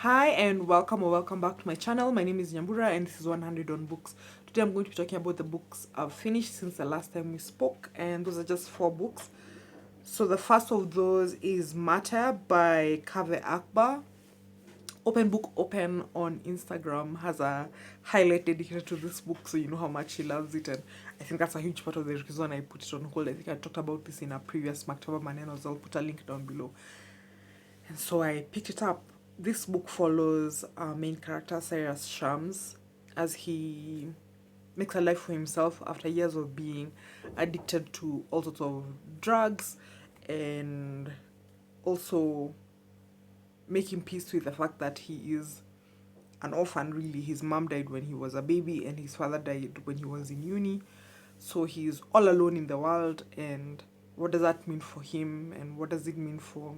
Hi and welcome or welcome back to my channel. My name is Nyambura and this is 100 on books. Today I'm going to be talking about the books I've finished since the last time we spoke, and those are just 4 books. So the first of those is Martyr by Kavah Akbar. Open Book Open on Instagram has a highlight dedicated to this book, so you know how much she loves it, and I think that's a huge part of the reason I put it on hold. I think I talked about this in a previous Maktaba Maneno, so I'll put a link down below. And so I picked it up. This book follows our main character, Cyrus Shams, as he makes a life for himself after years of being addicted to all sorts of drugs, and also making peace with the fact that he is an orphan, really. His mom died when he was a baby, and his father died when he was in uni. So he's all alone in the world, and what does that mean for him, and what does it mean for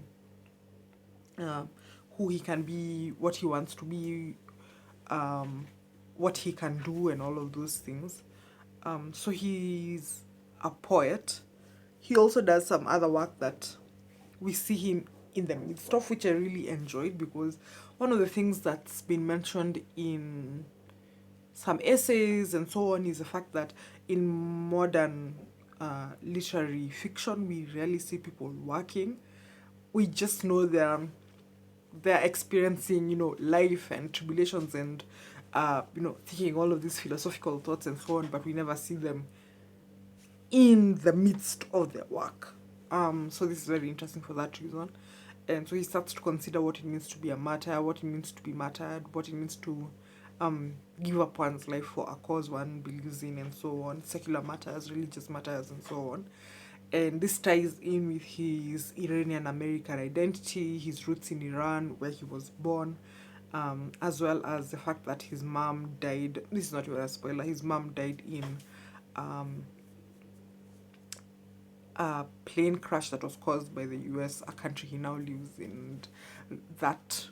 uh, who he can be, what he wants to be, um, what he can do, and all of those things. So he's a poet. He also does some other work that we see him in the midst of, which I really enjoyed, because one of the things that's been mentioned in some essays and so on is the fact that in modern literary fiction, we rarely see people working. We just know they're experiencing, life and tribulations and, thinking all of these philosophical thoughts and so on, but we never see them in the midst of their work. So this is very interesting for that reason. And so he starts to consider what it means to be a martyr, what it means to be martyred, what it means to give up one's life for a cause one believes in, and so on. Secular matters, religious matters, and so on. And this ties in with his Iranian American identity, his roots in Iran, where he was born, as well as the fact that his mom died. This is not even a spoiler. His mom died in um, a plane crash that was caused by the US, a country he now lives in. And that,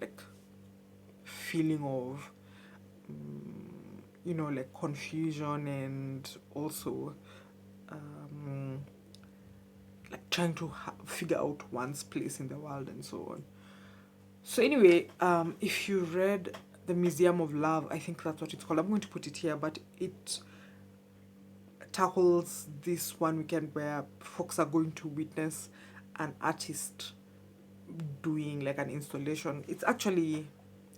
like, feeling of, like confusion, and also like trying to figure out one's place in the world and so on. So anyway, if you read The Museum of Love, I think that's what it's called. I'm going to put it here, but it tackles this one weekend where folks are going to witness an artist doing like an installation. It's actually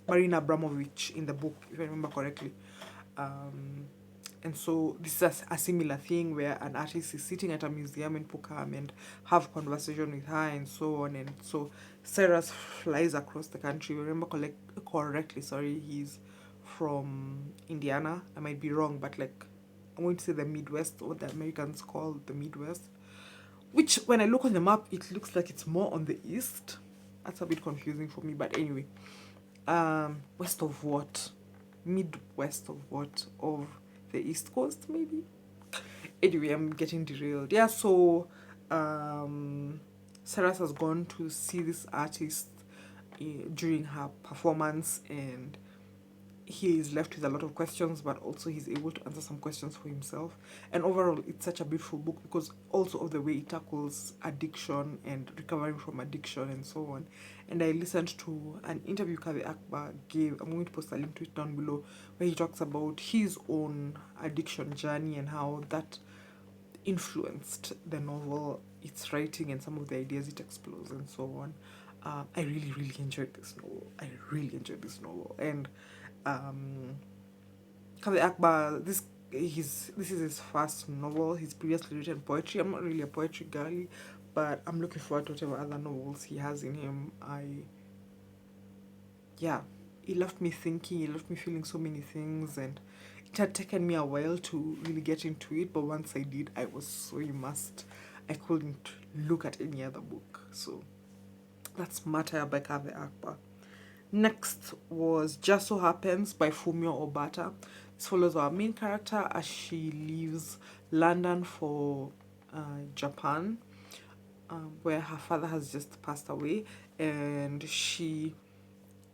Marina Abramovich in the book, if I remember correctly. And so this is a similar thing where an artist is sitting at a museum in Pukam and have conversation with her and so on. And so Cyrus flies across the country. Remember correctly, sorry, he's from Indiana. I might be wrong, but like I'm going to say the Midwest, what the Americans call the Midwest. Which, when I look on the map, it looks like it's more on the east. That's a bit confusing for me, but anyway. West of what? Midwest of what? Of the East Coast, maybe? Anyway, I'm getting derailed. Yeah, so Sarah has gone to see this artist during her performance, and he is left with a lot of questions, but also he's able to answer some questions for himself. And overall, it's such a beautiful book because also of the way it tackles addiction and recovering from addiction and so on. And I listened to an interview Kavah Akbar gave. I'm going to post a link to it down below, where he talks about his own addiction journey and how that influenced the novel, its writing, and some of the ideas it explores and so on. I really, really enjoyed this novel. And Kavah Akbar, this is his first novel. He's previously written poetry. I'm not really a poetry girly, but I'm looking forward to whatever other novels he has in him. Yeah, it left me thinking. It left me feeling so many things, and it had taken me a while to really get into it. But once I did, I was so immersed. I couldn't look at any other book. So that's Martyr by Kavah Akbar. Next was Just So Happens by Fumio Obata. This follows our main character as she leaves London for Japan, where her father has just passed away, and she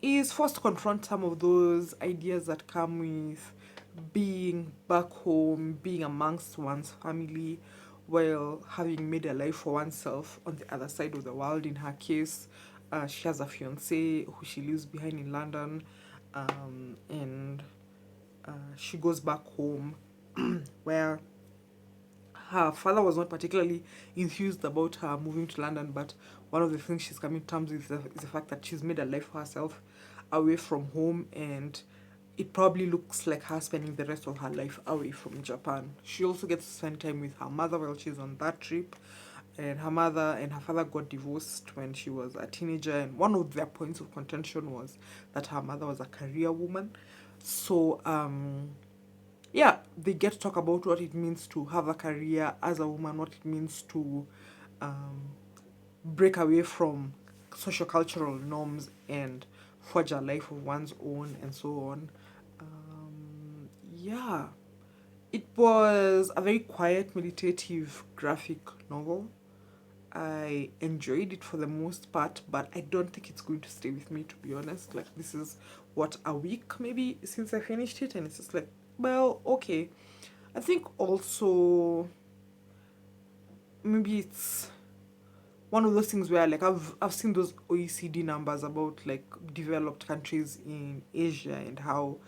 is forced to confront some of those ideas that come with being back home, being amongst one's family, while having made a life for oneself on the other side of the world. In her case, She has a fiance who she leaves behind in London, and she goes back home where her father was not particularly enthused about her moving to London, but one of the things she's coming to terms with is the fact that she's made a life for herself away from home, and it probably looks like her spending the rest of her life away from Japan. She also gets to spend time with her mother while she's on that trip. And her mother and her father got divorced when she was a teenager, and one of their points of contention was that her mother was a career woman. So, yeah, they get to talk about what it means to have a career as a woman, what it means to um, break away from social cultural norms and forge a life of one's own, and so on. Yeah, it was a very quiet, meditative, graphic novel. I enjoyed it for the most part, but I don't think it's going to stay with me, to be honest. Like, this is what, a week maybe since I finished it, and it's just like, well, okay. I think also maybe it's one of those things where, like, I've seen those OECD numbers about like developed countries in Asia and how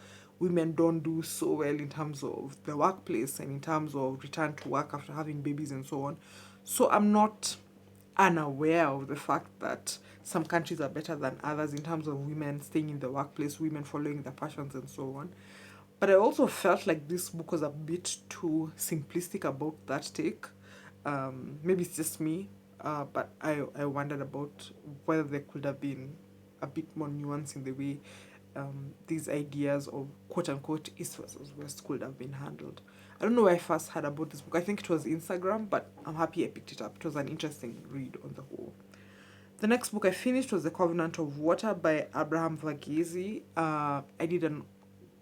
women don't do so well in terms of the workplace and in terms of return to work after having babies and so on. So I'm not unaware of the fact that some countries are better than others in terms of women staying in the workplace, women following their passions, and so on. But I also felt like this book was a bit too simplistic about that take. Maybe it's just me, but I wondered about whether there could have been a bit more nuance in the way these ideas of quote unquote East versus West could have been handled. I don't know where I first heard about this book. I think it was Instagram, but I'm happy I picked it up. It was an interesting read on the whole. The next book I finished was The Covenant of Water by Abraham Verghese. I did an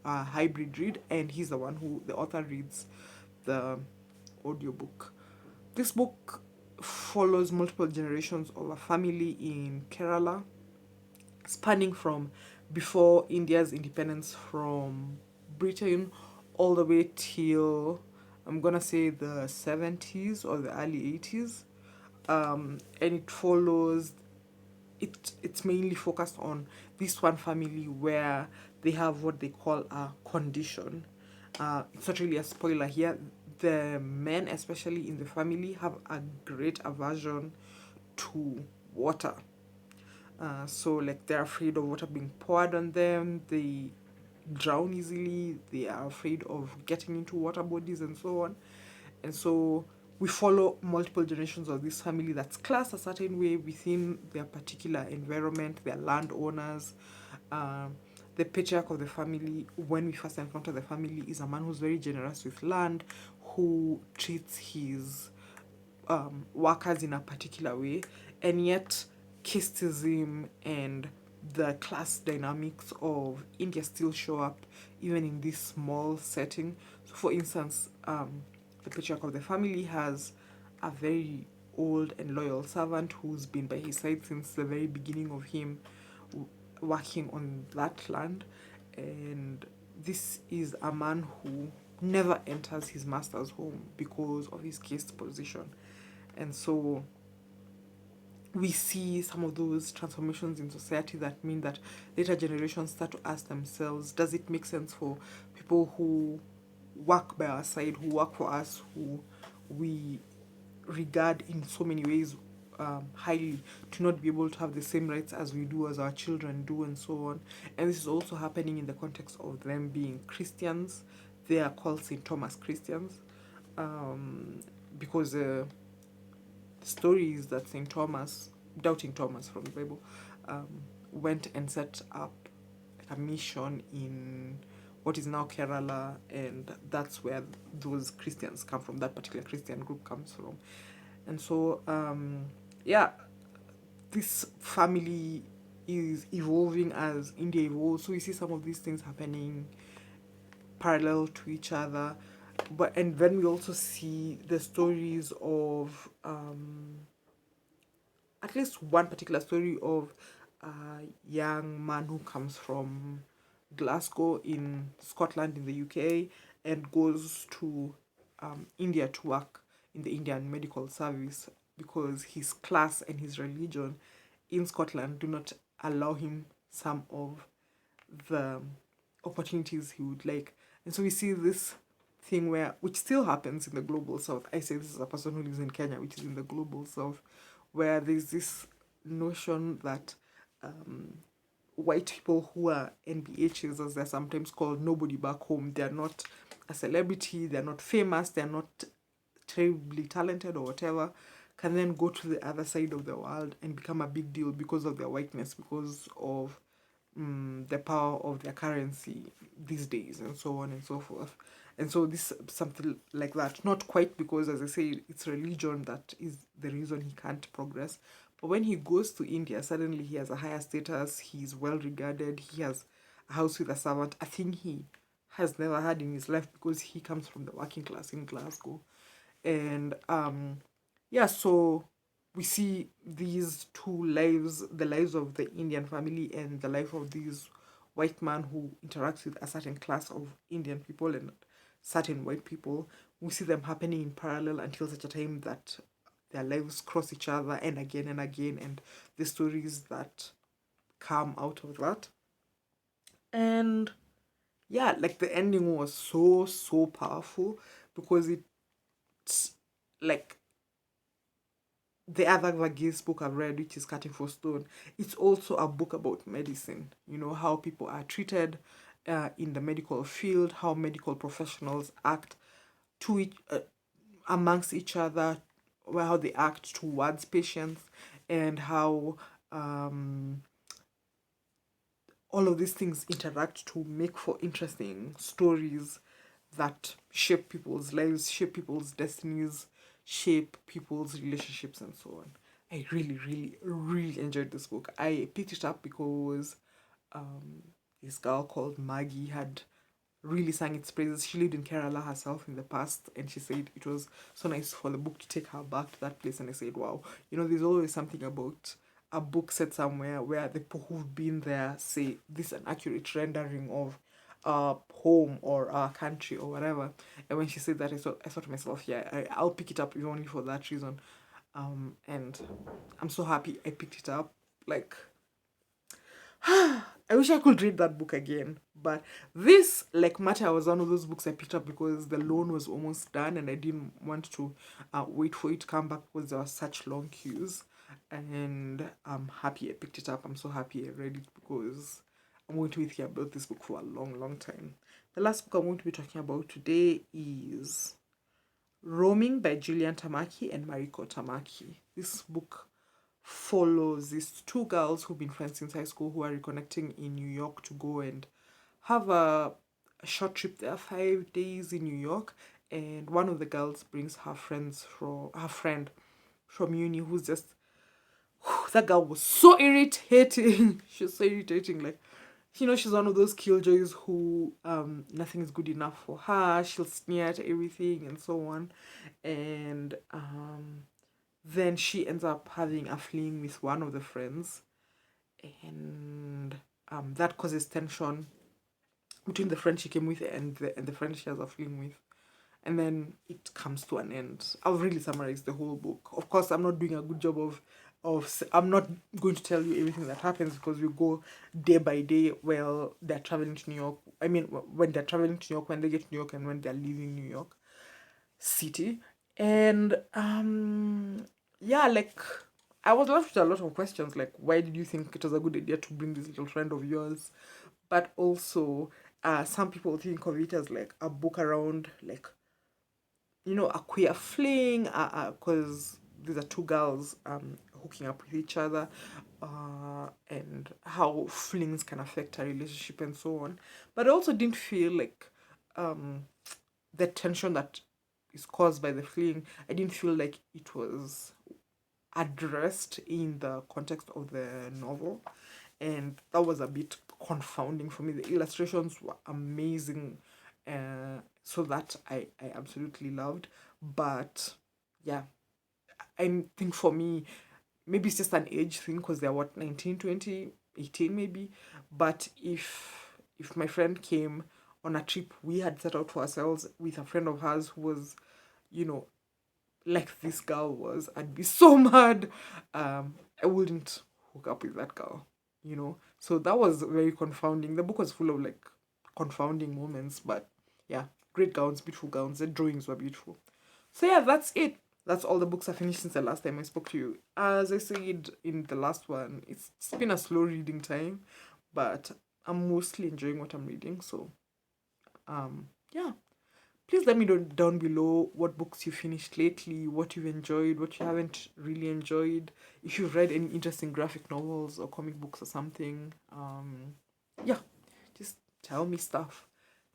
hybrid read, and he's the one who, the author, reads the audiobook. This book follows multiple generations of a family in Kerala, spanning from before India's independence from Britain all the way till, I'm gonna say, the 70s or the early 80s. And it follows, it's mainly focused on this one family where they have what they call a condition. It's not really a spoiler here. The men, especially in the family, have a great aversion to water. So, like, they're afraid of water being poured on them. They drown easily. They are afraid of getting into water bodies and so on. And so we follow multiple generations of this family that's classed a certain way within their particular environment. They're landowners. Um, the patriarch of the family, when we first encounter the family, is a man who's very generous with land, who treats his workers in a particular way, and yet casteism and the class dynamics of India still show up even in this small setting. So, for instance, the patriarch of the family has a very old and loyal servant who's been by his side since the very beginning of him working on that land. And this is a man who never enters his master's home because of his caste position. And so we see some of those transformations in society that mean that later generations start to ask themselves, does it make sense for people who work by our side, who work for us, who we regard in so many ways highly, to not be able to have the same rights as we do, as our children do, and so on. And this is also happening in the context of them being Christians. They are called St. Thomas Christians, because the story is that St. Thomas, doubting Thomas from the Bible, went and set up a mission in what is now Kerala, and that's where those Christians come from, that particular Christian group comes from. And so, yeah, this family is evolving as India evolves. So we see some of these things happening parallel to each other. But and then we also see the stories of at least one particular story of a young man who comes from Glasgow in Scotland in the UK and goes to India to work in the Indian medical service because his class and his religion in Scotland do not allow him some of the opportunities he would like. And so we see this thing where, which still happens in the global south. I say this is a person who lives in Kenya, which is in the global south, where there's this notion that white people who are NBHs, as they're sometimes called, nobody back home, they're not a celebrity, they're not famous, they're not terribly talented or whatever, can then go to the other side of the world and become a big deal because of their whiteness, because of the power of their currency these days, and so on and so forth. And so this something like that, not quite, because as I say, it's religion that is the reason he can't progress. But when he goes to India, suddenly he has a higher status, he's well regarded, he has a house with a servant, a thing he has never had in his life because he comes from the working class in Glasgow. And yeah, so we see these two lives, the lives of the Indian family and the life of this white man who interacts with a certain class of Indian people and certain white people. We see them happening in parallel until such a time that their lives cross each other, and again, and the stories that come out of that. And yeah, like the ending was so powerful, because it's like the other Verghese book I've read, which is Cutting for Stone, it's also a book about medicine. You know, how people are treated in the medical field, how medical professionals act to amongst each other, well, how they act towards patients, and how all of these things interact to make for interesting stories that shape people's lives, shape people's destinies, shape people's relationships, and so on. I really enjoyed this book. I picked it up because this girl called Maggie had really sang its praises. She lived in Kerala herself in the past, and she said it was so nice for the book to take her back to that place. And I said, wow, you know, there's always something about a book set somewhere where the people who've been there say this is an accurate rendering of our home or our country or whatever. And when she said that, I thought to myself, yeah, I'll pick it up, even only for that reason. And I'm so happy I picked it up. Like, I wish I could read that book again. But this, like Martyr, was one of those books I picked up because the loan was almost done and I didn't want to wait for it to come back because there were such long queues. And I'm happy I picked it up. I'm so happy I read it because I'm going to be thinking about this book for a long time. The last book I'm going to be talking about today is Roaming by Jillian Tamaki and Mariko Tamaki. This book follows these two girls who've been friends since high school who are reconnecting in New York to go and have a short trip there, 5 days in New York. And one of the girls brings her friend from uni who's just that girl was so irritating. She's so irritating. Like, you know, she's one of those killjoys who nothing is good enough for her. She'll sneer at everything and so on. And then she ends up having a fling with one of the friends, and that causes tension between the friend she came with and the friend she has a fling with. And then it comes to an end. I'll really summarize the whole book. Of course, I'm not doing a good job I'm not going to tell you everything that happens because we go day by day while they're traveling to New York. I mean, when they're traveling to New York, when they get to New York, and when they're leaving New York City. And yeah, like I was left with a lot of questions, like why did you think it was a good idea to bring this little friend of yours? But also, some people think of it as like a book around, like, you know, a queer fling, because these are two girls hooking up with each other, and how flings can affect a relationship and so on. But I also didn't feel like the tension that is caused by the fling, I didn't feel like it was addressed in the context of the novel. And that was a bit confounding for me. The illustrations were amazing, so that I absolutely loved. But yeah, I think for me, maybe it's just an age thing because they're what, 19, 20, 18 maybe. But if my friend came on a trip we had set out for ourselves with a friend of hers who was, you know, like this girl was, I'd be so mad. I wouldn't hook up with that girl, you know. So that was very confounding. The book was full of like confounding moments, but yeah, great gowns, beautiful gowns. The drawings were beautiful. So yeah, that's it. That's all the books I finished since the last time I spoke to you. As I said in the last one, it's been a slow reading time, but I'm mostly enjoying what I'm reading. So yeah. Please let me know down below what books you finished lately, what you've enjoyed, what you haven't really enjoyed, if you've read any interesting graphic novels or comic books or something. Yeah, just tell me stuff.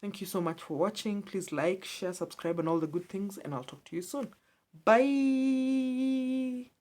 Thank you so much for watching. Please like, share, subscribe, and all the good things, and I'll talk to you soon. Bye.